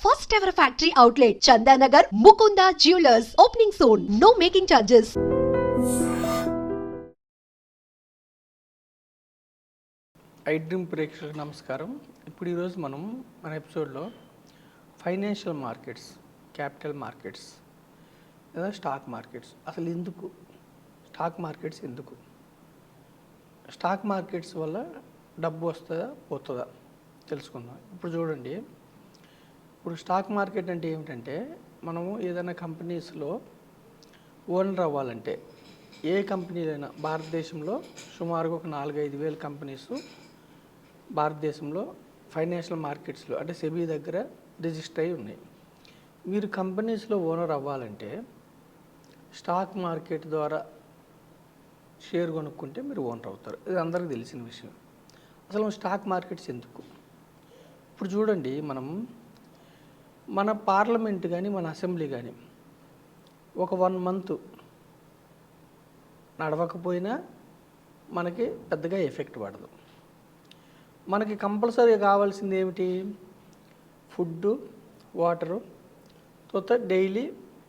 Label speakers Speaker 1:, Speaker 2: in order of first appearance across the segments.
Speaker 1: First ever factory outlet, Chandanagar, Mukunda Jewelers, opening soon. No making charges.
Speaker 2: IDream ప్రేక్షకులకు నమస్కారం. ఇప్పుడు ఈరోజు మనం మన ఎపిసోడ్లో ఫైనాన్షియల్ మార్కెట్స్, క్యాపిటల్ మార్కెట్స్ లేదా స్టాక్ మార్కెట్స్ అసలు ఎందుకు, స్టాక్ మార్కెట్స్ ఎందుకు, స్టాక్ మార్కెట్స్ వల్ల డబ్బు వస్తుందా పోతుందా తెలుసుకుందాం. ఇప్పుడు చూడండి, ఇప్పుడు స్టాక్ మార్కెట్ అంటే ఏమిటంటే మనము ఏదైనా కంపెనీస్లో ఓనర్ అవ్వాలంటే ఏ కంపెనీలైనా భారతదేశంలో సుమారుగా ఒక 4-5 వేల కంపెనీస్ భారతదేశంలో ఫైనాన్షియల్ మార్కెట్స్లో అంటే సెబీ దగ్గర రిజిస్టర్ అయి ఉన్నాయి. మీరు కంపెనీస్లో ఓనర్ అవ్వాలంటే స్టాక్ మార్కెట్ ద్వారా షేర్ కొనుక్కుంటే మీరు ఓనర్ అవుతారు. ఇది అందరికీ తెలిసిన విషయం. అసలు స్టాక్ మార్కెట్స్ ఎందుకు? ఇప్పుడు చూడండి, మన పార్లమెంట్ కానీ మన అసెంబ్లీ కానీ ఒక 1 మంత్ నడవకపోయినా మనకి పెద్దగా ఎఫెక్ట్ పడదు. మనకి కంపల్సరీగా కావాల్సింది ఏమిటి? ఫుడ్డు, వాటరు, తర్వాత డైలీ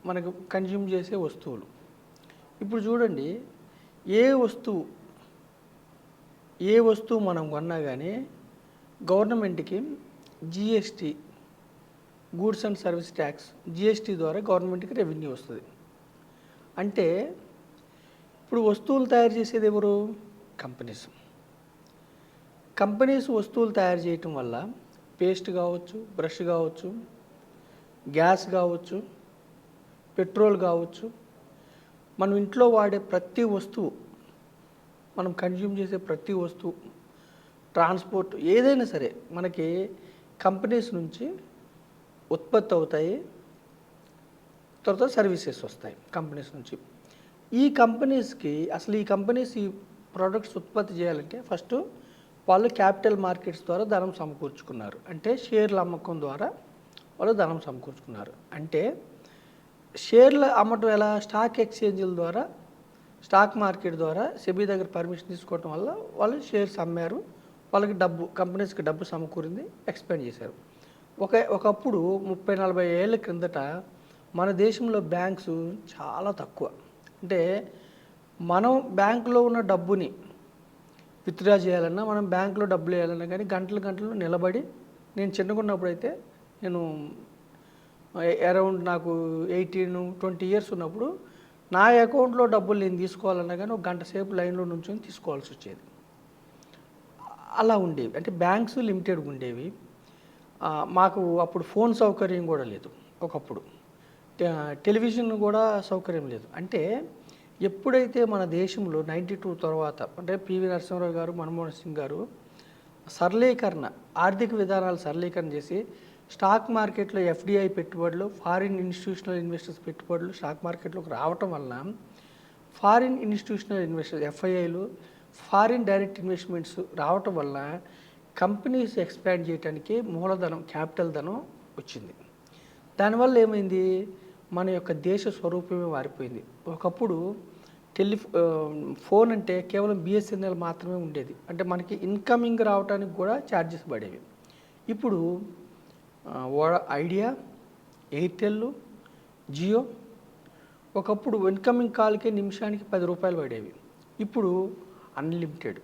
Speaker 2: మనకు కన్జ్యూమ్ చేసే వస్తువులు. ఇప్పుడు చూడండి, ఏ వస్తువు మనం కొన్నా కానీ గవర్నమెంట్కి GST, goods and service tax, GST ద్వారా గవర్నమెంట్కి రెవెన్యూ వస్తుంది. అంటే ఇప్పుడు వస్తువులు తయారు చేసేది ఎవరు? కంపెనీస్ వస్తువులు తయారు చేయటం వల్ల పేస్ట్ కావచ్చు, బ్రష్ కావచ్చు, గ్యాస్ కావచ్చు, పెట్రోల్ కావచ్చు, మనం ఇంట్లో వాడే ప్రతి వస్తువు, మనం కన్జ్యూమ్ చేసే ప్రతి వస్తువు, ట్రాన్స్పోర్ట్ ఏదైనా సరే మనకి కంపెనీస్ నుంచి ఉత్పత్తి అవుతాయి, తర్వాత సర్వీసెస్ వస్తాయి కంపెనీస్ నుంచి. ఈ కంపెనీస్ ఈ ప్రోడక్ట్స్ ఉత్పత్తి చేయాలంటే ఫస్ట్ వాళ్ళు క్యాపిటల్ మార్కెట్స్ ద్వారా ధనం సమకూర్చుకున్నారు. అంటే షేర్ల అమ్మకం ద్వారా వాళ్ళు ధనం సమకూర్చుకున్నారు. అంటే షేర్ల అమ్మటం ఎలా? స్టాక్ ఎక్స్చేంజ్ల ద్వారా, స్టాక్ మార్కెట్ ద్వారా సెబీ దగ్గర పర్మిషన్ తీసుకోవటం వల్ల వాళ్ళు షేర్స్ అమ్మారు. వాళ్ళకి కంపెనీస్కి డబ్బు సమకూరింది, ఎక్స్పాండ్ చేశారు. ఒకప్పుడు 30-40 ఏళ్ళ క్రిందట మన దేశంలో బ్యాంక్స్ చాలా తక్కువ. అంటే మనం బ్యాంకులో ఉన్న డబ్బుని విత్డ్రా చేయాలన్నా, మనం బ్యాంకులో డబ్బులు వేయాలన్నా కానీ గంటలు నిలబడి, నేను చిన్నగున్నప్పుడు అయితే నేను అరౌండ్ నాకు 18-20 ఇయర్స్ ఉన్నప్పుడు నా అకౌంట్లో డబ్బులు నేను తీసుకోవాలన్నా కానీ ఒక గంట సేపు లైన్లో నుంచొని తీసుకోవాల్సి వచ్చేది. అలా ఉండేవి. అంటే బ్యాంక్స్ లిమిటెడ్గా ఉండేవి. మాకు అప్పుడు ఫోన్ సౌకర్యం కూడా లేదు. ఒకప్పుడు టెలివిజన్ కూడా సౌకర్యం లేదు. అంటే ఎప్పుడైతే మన దేశంలో 92 తర్వాత అంటే పివి నరసింహారావు గారు, మన్మోహన్ సింగ్ గారు ఆర్థిక విధానాలు సరళీకరణ చేసి స్టాక్ మార్కెట్లో ఎఫ్డిఐ పెట్టుబడులు, ఫారిన్ ఇన్స్టిట్యూషనల్ ఇన్వెస్టర్స్ పెట్టుబడులు స్టాక్ మార్కెట్లోకి రావటం వల్ల ఫారిన్ ఇన్స్టిట్యూషనల్ ఇన్వెస్టర్స్ ఎఫ్ఐఐలు, ఫారిన్ డైరెక్ట్ ఇన్వెస్ట్మెంట్స్ రావటం వల్ల కంపెనీస్ ఎక్స్పాండ్ చేయడానికి మూలధనం, క్యాపిటల్ ధనం వచ్చింది. దానివల్ల ఏమైంది? మన యొక్క దేశ స్వరూపమే మారిపోయింది. ఒకప్పుడు ఫోన్ అంటే కేవలం బిఎస్ఎన్ఎల్ మాత్రమే ఉండేది. అంటే మనకి ఇన్కమింగ్ రావడానికి కూడా ఛార్జెస్ పడేవి. ఇప్పుడు ఐడియా, ఎయిర్టెల్, జియో ఒకప్పుడు ఇన్కమింగ్ కాల్కే నిమిషానికి 10 రూపాయలు పడేవి. ఇప్పుడు అన్లిమిటెడ్,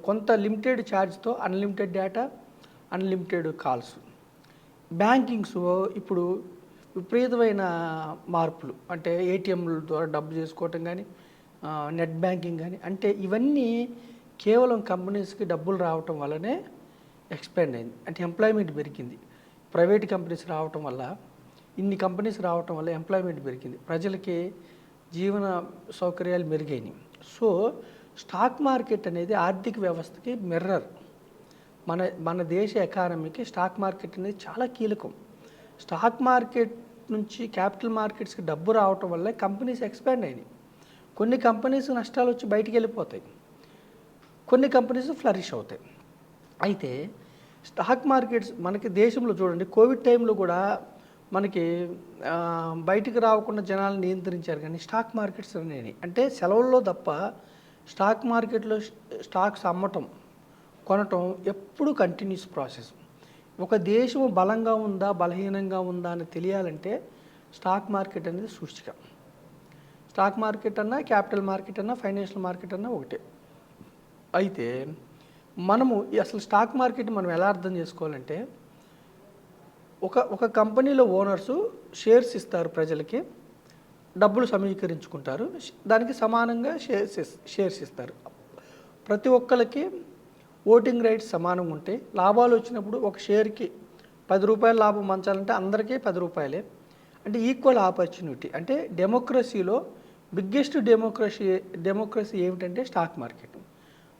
Speaker 2: కొంత లిమిటెడ్ ఛార్జ్తో unlimited data, unlimited calls. Bankings ఇప్పుడు విపరీతమైన మార్పులు. అంటే ఏటీఎంల ద్వారా డబ్బు చేసుకోవటం కానీ, నెట్ బ్యాంకింగ్ కానీ, అంటే ఇవన్నీ కేవలం కంపెనీస్కి డబ్బులు రావటం వల్లనే ఎక్స్పాండ్ అయింది. అంటే ఎంప్లాయ్మెంట్ పెరిగింది. ప్రైవేట్ కంపెనీస్ రావటం వల్ల, ఇన్ని కంపెనీస్ రావటం వల్ల ఎంప్లాయ్మెంట్ పెరిగింది, ప్రజలకి జీవన సౌకర్యాలు మెరుగైనవి. సో స్టాక్ మార్కెట్ అనేది ఆర్థిక వ్యవస్థకి మిర్రర్. మన దేశ ఎకానమీకి స్టాక్ మార్కెట్ అనేది చాలా కీలకం. స్టాక్ మార్కెట్ నుంచి క్యాపిటల్ మార్కెట్స్కి డబ్బు రావటం వల్ల కంపెనీస్ ఎక్స్పాండ్ అయినాయి. కొన్ని కంపెనీస్ నష్టాలు వచ్చి బయటికి వెళ్ళిపోతాయి, కొన్ని కంపెనీస్ ఫ్లరిష్ అవుతాయి. అయితే స్టాక్ మార్కెట్స్ మనకి దేశంలో చూడండి, కోవిడ్ టైంలో కూడా మనకి బయటికి రాకుండా జనాలను నియంత్రించారు. కానీ స్టాక్ మార్కెట్స్ అనేవి అంటే సెలవుల్లో తప్ప స్టాక్ మార్కెట్లో స్టాక్స్ అమ్మటం, కొనటం ఎప్పుడు కంటిన్యూస్ ప్రాసెస్. ఒక దేశం బలంగా ఉందా బలహీనంగా ఉందా అని తెలియాలంటే స్టాక్ మార్కెట్ అనేది సూచిక. స్టాక్ మార్కెట్ అన్నా, క్యాపిటల్ మార్కెట్ అన్నా, ఫైనాన్షియల్ మార్కెట్ అన్నా ఒకటే. అయితే మనము అసలు స్టాక్ మార్కెట్ మనం ఎలా అర్థం చేసుకోవాలంటే, ఒక కంపెనీలో ఓనర్సు షేర్స్ ఇస్తారు ప్రజలకి, డబ్బులు సమీకరించుకుంటారు, దానికి సమానంగా షేర్స్ ఇస్తారు. ప్రతి ఒక్కరికి ఓటింగ్ రైట్స్ సమానంగా ఉంటాయి. లాభాలు వచ్చినప్పుడు ఒక షేర్కి 10 రూపాయల లాభం పంచాలంటే అందరికీ 10 రూపాయలే. అంటే ఈక్వల్ ఆపర్చునిటీ. అంటే డెమోక్రసీలో బిగ్గెస్ట్ డెమోక్రసీ ఏమిటంటే స్టాక్ మార్కెట్.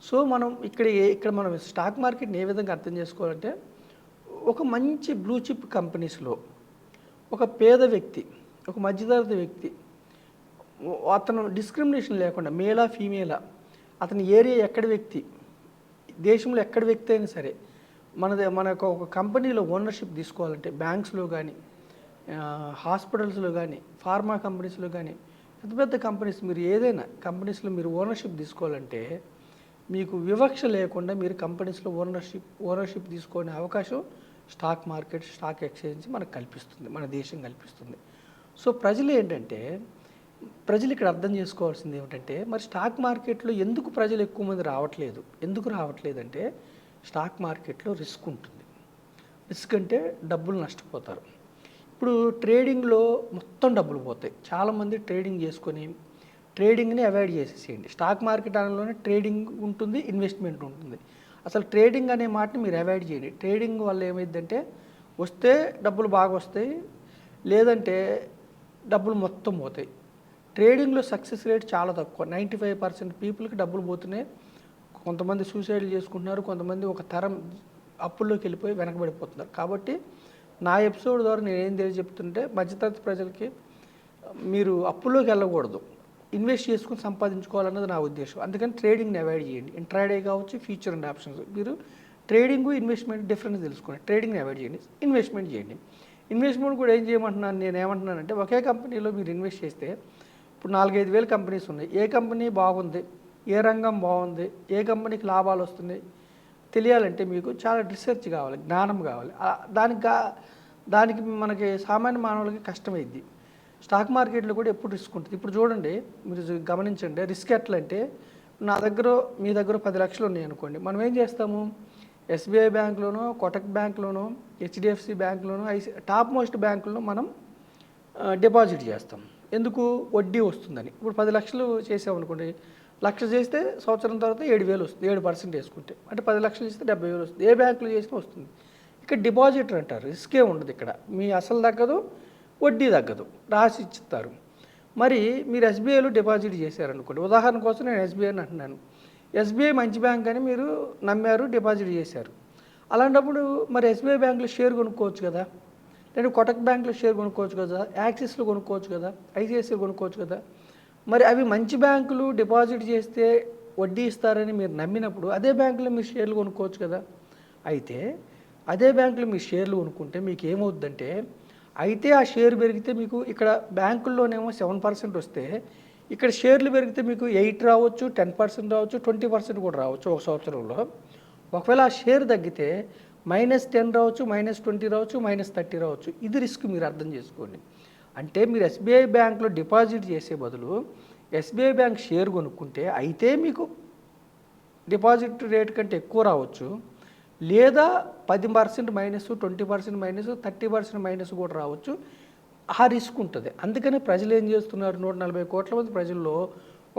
Speaker 2: సో మనం ఇక్కడ మనం స్టాక్ మార్కెట్ని ఏ విధంగా అర్థం చేసుకోవాలంటే, ఒక మంచి బ్లూ చిప్ కంపెనీస్లో ఒక పేద వ్యక్తి, ఒక మధ్యతరగతి వ్యక్తి, అతను డిస్క్రిమినేషన్ లేకుండా మేలా ఫీమేలా, అతని ఏరియా ఎక్కడ వ్యక్తి, దేశంలో ఎక్కడ వ్యక్తి అయినా సరే మనకు ఒక కంపెనీలో ఓనర్షిప్ తీసుకోవాలంటే బ్యాంక్స్లో కానీ, హాస్పిటల్స్లో కానీ, ఫార్మా కంపెనీస్లో కానీ, పెద్ద పెద్ద కంపెనీస్, మీరు ఏదైనా కంపెనీస్లో మీరు ఓనర్షిప్ తీసుకోవాలంటే మీకు వివక్ష లేకుండా మీరు కంపెనీస్లో ఓనర్షిప్ తీసుకునే అవకాశం స్టాక్ మార్కెట్, స్టాక్ ఎక్స్చేంజ్ మనకు కల్పిస్తుంది, మన దేశం కల్పిస్తుంది. సో ప్రజలు ఇక్కడ అర్థం చేసుకోవాల్సింది ఏమిటంటే, మరి స్టాక్ మార్కెట్లో ఎందుకు ప్రజలు ఎక్కువ మంది రావట్లేదు? ఎందుకు రావట్లేదంటే, స్టాక్ మార్కెట్లో రిస్క్ ఉంటుంది. రిస్క్ అంటే డబ్బులు నష్టపోతారు. ఇప్పుడు ట్రేడింగ్లో మొత్తం డబ్బులు పోతాయి. చాలామంది ట్రేడింగ్ చేసుకొని ట్రేడింగ్ని అవాయిడ్ చేసేసేయండి. స్టాక్ మార్కెట్ అనలోనే ట్రేడింగ్ ఉంటుంది, ఇన్వెస్ట్మెంట్ ఉంటుంది. అసలు ట్రేడింగ్ అనే మాటని మీరు అవాయిడ్ చేయండి. ట్రేడింగ్ వల్ల ఏమైందంటే, వస్తే డబ్బులు బాగా వస్తాయి, లేదంటే డబ్బులు మొత్తం పోతాయి. ట్రేడింగ్లో సక్సెస్ రేట్ చాలా తక్కువ. 95% పీపుల్కి డబ్బులు పోతున్నాయి. కొంతమంది సూసైడ్లు చేసుకుంటున్నారు, కొంతమంది ఒక తరం అప్పుల్లోకి వెళ్ళిపోయి వెనకబడిపోతున్నారు. కాబట్టి నా ఎపిసోడ్ ద్వారా నేను ఏం చెప్తుంటే, మధ్యతరగతి ప్రజలకి మీరు అప్పుల్లోకి వెళ్ళకూడదు, ఇన్వెస్ట్ చేసుకుని సంపాదించుకోవాలన్నది నా ఉద్దేశం. అందుకని ట్రేడింగ్ని అవాయిడ్ చేయండి. ఇంట్రాడే కావచ్చు, ఫ్యూచర్ అండ్ ఆప్షన్స్. మీరు ట్రేడింగ్, ఇన్వెస్ట్మెంట్ డిఫరెన్స్ తెలుసుకోండి. ట్రేడింగ్ని అవాయిడ్ చేయండి, ఇన్వెస్ట్మెంట్ చేయండి. ఇన్వెస్ట్మెంట్ కూడా ఏం చేయమంటున్నాను, నేను ఏమంటున్నానంటే, ఒకే కంపెనీలో మీరు ఇన్వెస్ట్ చేస్తే, ఇప్పుడు 4-5 వేల కంపెనీస్ ఉన్నాయి. ఏ కంపెనీ బాగుంది, ఏ రంగం బాగుంది, ఏ కంపెనీకి లాభాలు వస్తున్నాయి తెలియాలంటే మీకు చాలా రీసెర్చ్ కావాలి, జ్ఞానం కావాలి. దానికి మనకి సామాన్య మానవులకి కష్టమైద్ది. స్టాక్ మార్కెట్లో కూడా ఎప్పుడు రిస్క్ ఉంటుంది. ఇప్పుడు చూడండి, మీరు గమనించండి, రిస్క్ ఎట్లా అంటే, మీ దగ్గర 10 లక్షలు ఉన్నాయి అనుకోండి, మనం ఏం చేస్తాము, ఎస్బీఐ బ్యాంక్లోనో, కోటక్ బ్యాంక్లోనో, హెచ్డిఎఫ్సి బ్యాంక్లోనో, టాప్ మోస్ట్ బ్యాంకుల్లో మనం డిపాజిట్ చేస్తాం. ఎందుకు? వడ్డీ వస్తుందని. ఇప్పుడు 10 లక్షలు చేసామనుకోండి, 1,00,000 చేస్తే సంవత్సరం తర్వాత 7,000 వస్తుంది. 7% వేసుకుంటే అంటే 10 లక్షలు చేస్తే 70,000 వస్తుంది. ఏ బ్యాంకులో చేసినా వస్తుంది. ఇక్కడ డిపాజిటర్ అంటారు, రిస్కే ఉండదు. ఇక్కడ మీ అసలు తగ్గదు, వడ్డీ తగ్గదు, రాసి ఇచ్చిస్తారు. మరి మీరు ఎస్బీఐలో డిపాజిట్ చేశారనుకోండి, ఉదాహరణ కోసం నేను ఎస్బీఐని అంటున్నాను. ఎస్బీఐ మంచి బ్యాంక్ అని మీరు నమ్మారు, డిపాజిట్ చేశారు. అలాంటప్పుడు మరి ఎస్బీఐ బ్యాంకులో షేర్ కొనుక్కోవచ్చు కదా, లేదా కోటక్ బ్యాంకులో షేర్ కొనుక్కోవచ్చు కదా, యాక్సిస్లో కొనుక్కోవచ్చు కదా, ఐసిఐసిఐ కొనుక్కోవచ్చు కదా. మరి అవి మంచి బ్యాంకులు, డిపాజిట్ చేస్తే వడ్డీ ఇస్తారని మీరు నమ్మినప్పుడు అదే బ్యాంకులో మీరు షేర్లు కొనుక్కోవచ్చు కదా. అయితే అదే బ్యాంకులో మీరు షేర్లు కొనుక్కుంటే మీకు ఏమవుద్దంటే, అయితే ఆ షేర్ పెరిగితే మీకు ఇక్కడ బ్యాంకుల్లోనేమో 7% వస్తే, ఇక్కడ షేర్లు పెరిగితే మీకు 8 రావచ్చు, 10% రావచ్చు, 20% కూడా రావచ్చు ఒక సంవత్సరంలో. ఒకవేళ ఆ షేర్ తగ్గితే -10 రావచ్చు, -20 రావచ్చు, -30 రావచ్చు. ఇది రిస్క్, మీరు అర్థం చేసుకోండి. అంటే మీరు ఎస్బీఐ బ్యాంక్లో డిపాజిట్ చేసే బదులు ఎస్బీఐ బ్యాంక్ షేర్ కొనుక్కుంటే అయితే మీకు డిపాజిట్ రేట్ కంటే ఎక్కువ రావచ్చు, లేదా 10% మైనస్, 20% మైనస్, 30% మైనస్ కూడా రావచ్చు. ఆ రిస్క్ ఉంటుంది. అందుకని ప్రజలు ఏం చేస్తున్నారు, 140 కోట్ల మంది ప్రజల్లో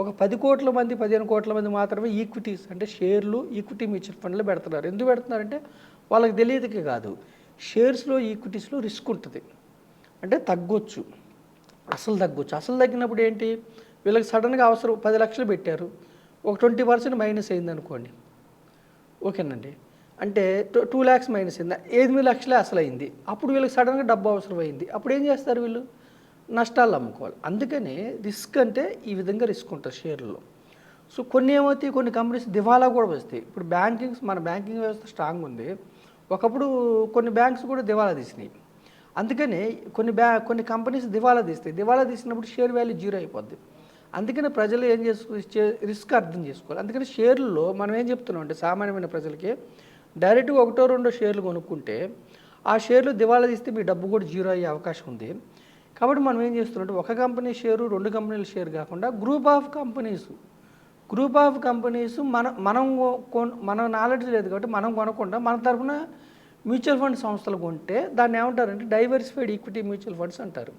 Speaker 2: ఒక 10 కోట్ల మంది, 15 కోట్ల మంది మాత్రమే ఈక్విటీస్ అంటే షేర్లు, ఈక్విటీ మ్యూచువల్ ఫండ్లు పెడుతున్నారు. ఎందుకు పెడుతున్నారంటే వాళ్ళకి తెలియదుకే కాదు, షేర్స్లో, ఈక్విటీస్లో రిస్క్ ఉంటుంది. అంటే తగ్గొచ్చు, అసలు తగ్గొచ్చు. అసలు తగ్గినప్పుడు ఏంటి, వీళ్ళకి సడన్గా అవసరం 10 లక్షలు పెట్టారు, ఒక 20% మైనస్ అయింది అనుకోండి, ఓకేనండి, అంటే 2 lakhs మైనస్ అయింది, 8 లక్షలే అసలు అయింది. అప్పుడు వీళ్ళకి సడన్గా డబ్బు అవసరం అయింది. అప్పుడు ఏం చేస్తారు, వీళ్ళు నష్టాలు అమ్ముకోవాలి. అందుకనే రిస్క్ అంటే ఈ విధంగా రిస్క్ ఉంటుంది షేర్లలో. సో కొన్ని ఏమవుతాయి, కొన్ని కంపెనీస్ దివాలా కూడా వస్తాయి. ఇప్పుడు మన బ్యాంకింగ్ వ్యవస్థ స్ట్రాంగ్ ఉంది. ఒకప్పుడు కొన్ని బ్యాంక్స్ కూడా దివాలా తీసినాయి. అందుకనే కొన్ని కంపెనీస్ దివాలా తీస్తాయి. దివాలా తీసినప్పుడు షేర్ వాల్యూ 0 అయిపోద్ది. అందుకని ప్రజలు ఏం రిస్క్ అర్థం చేసుకోవాలి. అందుకని షేర్లలో మనం ఏం చెప్తున్నాం అంటే, సామాన్యమైన ప్రజలకి డైరెక్ట్గా ఒకటో రెండో షేర్లు కొనుక్కుంటే ఆ షేర్లు దివాళా తీస్తే మీ డబ్బు కూడా జీరో అయ్యే అవకాశం ఉంది. కాబట్టి మనం ఏం చేస్తున్నామంటే ఒక కంపెనీ షేరు 2 కంపెనీల షేర్ కాకుండా గ్రూప్ ఆఫ్ కంపెనీస్ మన నాలెడ్జ్ లేదు కాబట్టి మనం కొనకుండా మన తరఫున మ్యూచువల్ ఫండ్ సంస్థలు కొంటే దాన్ని ఏమంటారంటే డైవర్సిఫైడ్ ఈక్విటీ మ్యూచువల్ ఫండ్స్ అంటారు.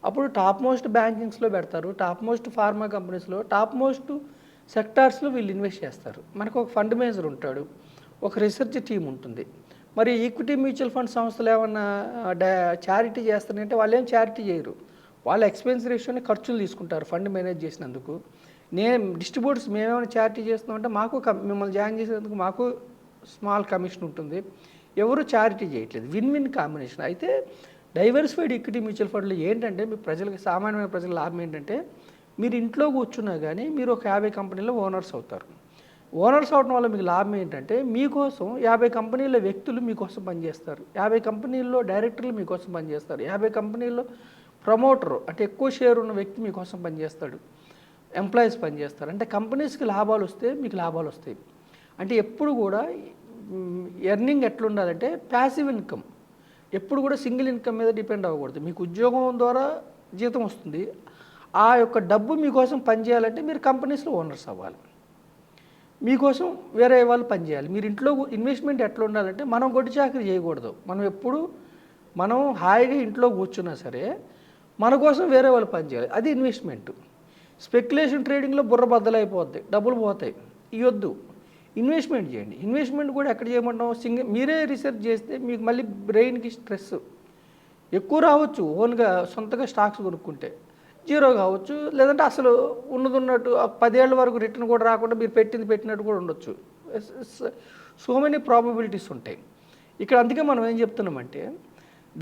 Speaker 2: అప్పుడు టాప్ మోస్ట్ బ్యాంకింగ్స్లో పెడతారు, టాప్ మోస్ట్ ఫార్మా కంపెనీస్లో, టాప్ మోస్ట్ సెక్టార్స్లో వీళ్ళు ఇన్వెస్ట్ చేస్తారు. మనకు ఒక ఫండ్ మేనేజర్ ఉంటాడు, ఒక రీసెర్చ్ టీం ఉంటుంది. మరి ఈక్విటీ మ్యూచువల్ ఫండ్ సంస్థలు ఏమన్నా చారిటీ చేస్తారంటే వాళ్ళు ఏం చారిటీ చేయరు. వాళ్ళ ఎక్స్పెన్స్ రేషియోని ఖర్చులు తీసుకుంటారు ఫండ్ మేనేజ్ చేసినందుకు. డిస్ట్రిబ్యూటర్స్ మేమేమైనా చారిటీ చేస్తున్నామంటే మాకు మిమ్మల్ని జాయిన్ చేసేందుకు మాకు స్మాల్ కమిషన్ ఉంటుంది. ఎవరు చారిటీ చేయట్లేదు, విన్ విన్ కాంబినేషన్. అయితే డైవర్సిఫైడ్ ఈక్విటీ మ్యూచువల్ ఫండ్లు ఏంటంటే మీ ప్రజలకు, సామాన్యమైన ప్రజల లాభం ఏంటంటే మీరు ఇంట్లో కూర్చున్నా కానీ మీరు ఒక 50 కంపెనీలో ఓనర్స్ అవుతారు. ఓనర్స్ అవడం వల్ల మీకు లాభం ఏంటంటే మీకోసం 50 కంపెనీల వ్యక్తులు మీకోసం పనిచేస్తారు, 50 కంపెనీల్లో డైరెక్టర్లు మీకోసం పనిచేస్తారు, 50 కంపెనీల్లో ప్రమోటర్ అంటే ఎక్కువ షేర్ ఉన్న వ్యక్తి మీకోసం పనిచేస్తాడు, ఎంప్లాయీస్ పనిచేస్తారు. అంటే కంపెనీస్కి లాభాలు వస్తే మీకు లాభాలు వస్తాయి. అంటే ఎప్పుడు కూడా ఎర్నింగ్ ఎట్లుండాలంటే ప్యాసివ్ ఇన్కమ్, ఎప్పుడు కూడా సింగిల్ ఇన్కమ్ మీద డిపెండ్ అవ్వకూడదు. మీకు ఉద్యోగం ద్వారా జీతం వస్తుంది, ఆ యొక్క డబ్బు మీకోసం పనిచేయాలంటే మీరు కంపెనీస్లో ఓనర్స్ అవ్వాలి, మీకోసం వేరే వాళ్ళు పనిచేయాలి. మీరు ఇంట్లో ఇన్వెస్ట్మెంట్ ఎట్లా ఉండాలంటే మనం గొడ్డు చాకరీ చేయకూడదు. మనం హాయిగా ఇంట్లో కూర్చున్నా సరే మన కోసం వేరే వాళ్ళు పనిచేయాలి, అది ఇన్వెస్ట్మెంట్. స్పెక్యులేషన్ ట్రేడింగ్లో బుర్ర బద్దలైపోద్ది, డబ్బులు పోతాయి, ఇవద్దు. ఇన్వెస్ట్మెంట్ చేయండి. ఇన్వెస్ట్మెంట్ కూడా ఎక్కడ చేయమంటాం, మీరే రీసెర్చ్ చేస్తే మీకు మళ్ళీ బ్రెయిన్కి స్ట్రెస్ ఎక్కువ రావచ్చు. ఓన్గా సొంతగా స్టాక్స్ కొనుక్కుంటే జీరో కావచ్చు, లేదంటే అసలు ఉన్నట్టు 10 ఏళ్ళ వరకు రిటర్న్ కూడా రాకుండా మీరు పెట్టినట్టు కూడా ఉండొచ్చు. సో మెనీ ప్రాబబిలిటీస్ ఉంటాయి ఇక్కడ. అందుకే మనం ఏం చెప్తున్నామంటే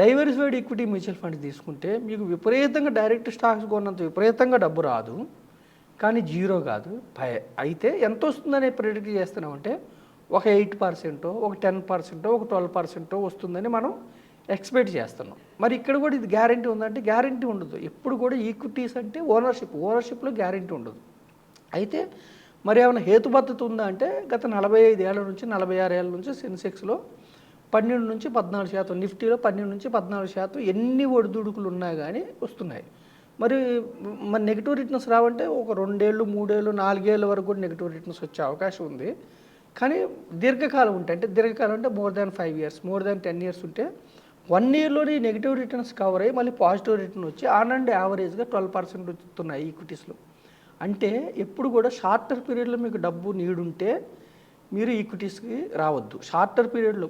Speaker 2: డైవర్సిఫైడ్ ఈక్విటీ మ్యూచువల్ ఫండ్స్ తీసుకుంటే మీకు విపరీతంగా డైరెక్ట్ స్టాక్స్ కొన్నంత విపరీతంగా డబ్బు రాదు, కానీ జీరో కాదు. అయితే ఎంత వస్తుందని ప్రెడిక్ట్ చేస్తున్నామంటే ఒక 8%, ఒక 10%, ఒక 12% వస్తుందని మనం ఎక్స్పెక్ట్ చేస్తున్నాం. మరి ఇక్కడ కూడా ఇది గ్యారంటీ ఉందంటే గ్యారంటీ ఉండదు. ఎప్పుడు కూడా ఈక్విటీస్ అంటే ఓనర్షిప్లో గ్యారంటీ ఉండదు. అయితే మరి ఏమైనా హేతుబద్ధత ఉందా అంటే గత 45 ఏళ్ళ నుంచి 46 ఏళ్ళ నుంచి సెన్సెక్స్లో 12 నుంచి 14%, నిఫ్టీలో 12 నుంచి 14% ఎన్ని ఒడిదుడుకులు ఉన్నా కానీ వస్తున్నాయి. మరి నెగిటివ్ రిటర్న్స్ రావంటే ఒక 2 ఏళ్ళు 3 ఏళ్ళు 4 ఏళ్ళ వరకు కూడా నెగిటివ్ రిటర్న్స్ వచ్చే అవకాశం ఉంది. కానీ దీర్ఘకాలం ఉంటాయి, అంటే దీర్ఘకాలం అంటే more than 5 years, more than 10 years ఉంటే 1 ఇయర్లోనే నెగిటివ్ రిటర్న్స్ కవర్ అయ్యి మళ్ళీ పాజిటివ్ రిటర్న్ వచ్చి ఆన్ అండ్ యావరేజ్గా 12% వస్తున్నాయి ఈక్విటీస్లో. అంటే ఎప్పుడు కూడా షార్టర్ పీరియడ్లో మీకు డబ్బు నీడుంటే మీరు ఈక్విటీస్కి రావద్దు. షార్టర్ పీరియడ్లో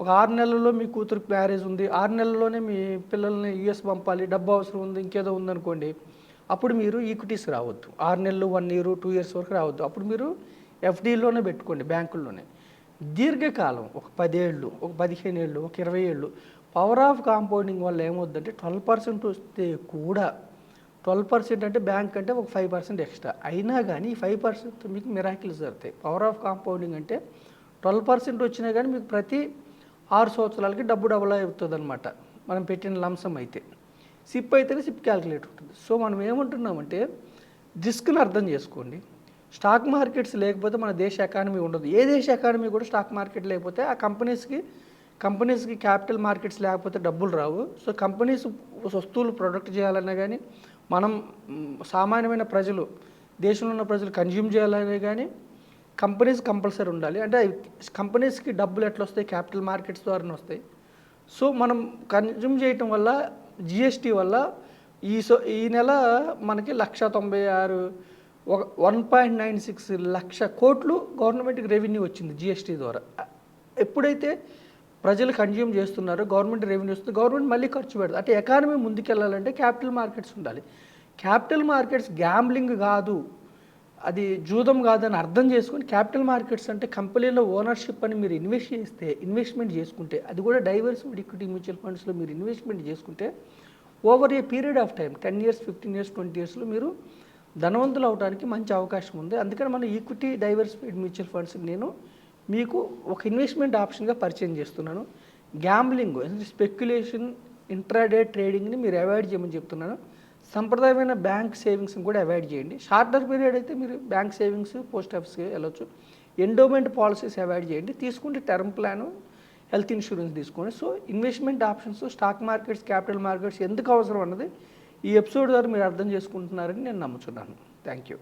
Speaker 2: ఒక 6 నెలల్లో మీ కూతురికి మ్యారేజ్ ఉంది, 6 నెలల్లోనే మీ పిల్లల్ని యూఎస్ పంపాలి, డబ్బు అవసరం ఉంది, ఇంకేదో ఉందనుకోండి, అప్పుడు మీరు ఈక్విటీస్కి రావద్దు. 6 నెలలు 1 ఇయర్ 2 ఇయర్స్ వరకు రావద్దు. అప్పుడు మీరు ఎఫ్డీలోనే పెట్టుకోండి, బ్యాంకుల్లోనే. దీర్ఘకాలం ఒక 10 ఏళ్ళు, ఒక 15 ఏళ్ళు, ఒక 20 ఏళ్ళు పవర్ ఆఫ్ కాంపౌండింగ్ వల్ల ఏమవుద్దంటే 12% వస్తే కూడా 12% అంటే బ్యాంక్ అంటే ఒక 5% ఎక్స్ట్రా అయినా కానీ ఈ 5% మీకు మిరాకిల్స్ జరుగుతాయి. పవర్ ఆఫ్ కాంపౌండింగ్ అంటే 12% వచ్చినా కానీ మీకు ప్రతి 6 సంవత్సరాలకి డబ్బు డబుల్ అవుతుంది అనమాట, మనం పెట్టిన లంసం అయితే. సిప్ అయితేనే సిప్ క్యాలిక్యులేటర్ ఉంటుంది. సో మనం ఏమంటున్నామంటే రిస్క్ని అర్థం చేసుకోండి. స్టాక్ మార్కెట్స్ లేకపోతే మన దేశ ఎకానమీ ఉండదు. ఏ దేశ ఎకానమీ కూడా స్టాక్ మార్కెట్ లేకపోతే ఆ కంపెనీస్కి క్యాపిటల్ మార్కెట్స్ లేకపోతే డబ్బులు రావు. సో కంపెనీస్ వస్తువులు ప్రొడక్ట్ చేయాలన్నా కానీ, మనం సామాన్యమైన ప్రజలు, దేశంలో ఉన్న ప్రజలు కన్జ్యూమ్ చేయాలనే కానీ కంపెనీస్ కంపల్సరీ ఉండాలి. అంటే కంపెనీస్కి డబ్బులు ఎట్లా వస్తాయి, క్యాపిటల్ మార్కెట్స్ ద్వారానే వస్తాయి. సో మనం కన్జ్యూమ్ చేయటం వల్ల జిఎస్టీ వల్ల ఈ నెల మనకి 196 1.96 లక్ష కోట్లు గవర్నమెంట్కి రెవెన్యూ వచ్చింది జిఎస్టీ ద్వారా. ఎప్పుడైతే ప్రజలు కన్జ్యూమ్ చేస్తున్నారో గవర్నమెంట్ రెవెన్యూ వస్తుంది, గవర్నమెంట్ మళ్ళీ ఖర్చు పెడుతుంది. అంటే ఎకానమీ ముందుకెళ్ళాలంటే క్యాపిటల్ మార్కెట్స్ ఉండాలి. క్యాపిటల్ మార్కెట్స్ గ్యాంబ్లింగ్ కాదు, అది జూదం కాదని అర్థం చేసుకొని క్యాపిటల్ మార్కెట్స్ అంటే కంపెనీలో ఓనర్షిప్ అని మీరు ఇన్వెస్ట్మెంట్ చేసుకుంటే, అది కూడా డైవర్సిఫైడ్ ఈక్విటీ మ్యూచువల్ ఫండ్స్లో మీరు ఇన్వెస్ట్మెంట్ చేసుకుంటే over a period of time 10 years 15 years 20 ఇయర్స్లో మీరు ధనవంతులు అవడానికి మంచి అవకాశం ఉంది. అందుకని మనం ఈక్విటీ డైవర్సిఫైడ్ మ్యూచువల్ ఫండ్స్ నేను మీకు ఒక ఇన్వెస్ట్మెంట్ ఆప్షన్గా పరిచయం చేస్తున్నాను. గ్యాంబ్లింగ్, స్పెక్యులేషన్, ఇంట్రాడే ట్రేడింగ్ని మీరు అవాయిడ్ చేయమని చెప్తున్నాను. సంప్రదాయమైన బ్యాంక్ సేవింగ్స్ని కూడా అవాయిడ్ చేయండి. షార్టర్ పీరియడ్ అయితే మీరు బ్యాంక్ సేవింగ్స్, పోస్ట్ ఆఫీస్కి వెళ్ళొచ్చు. ఎండోమెంట్ పాలసీస్ అవాయిడ్ చేయండి. తీసుకుంటే టర్మ్ ప్లాను, హెల్త్ ఇన్సూరెన్స్ తీసుకోండి. So investment options, stock markets, capital markets ఎందుకు అవసరం అన్నది ఈ ఎపిసోడ్ ద్వారా మీరు అర్థం చేసుకుంటున్నారని నేను నమ్ముతున్నాను. Thank you.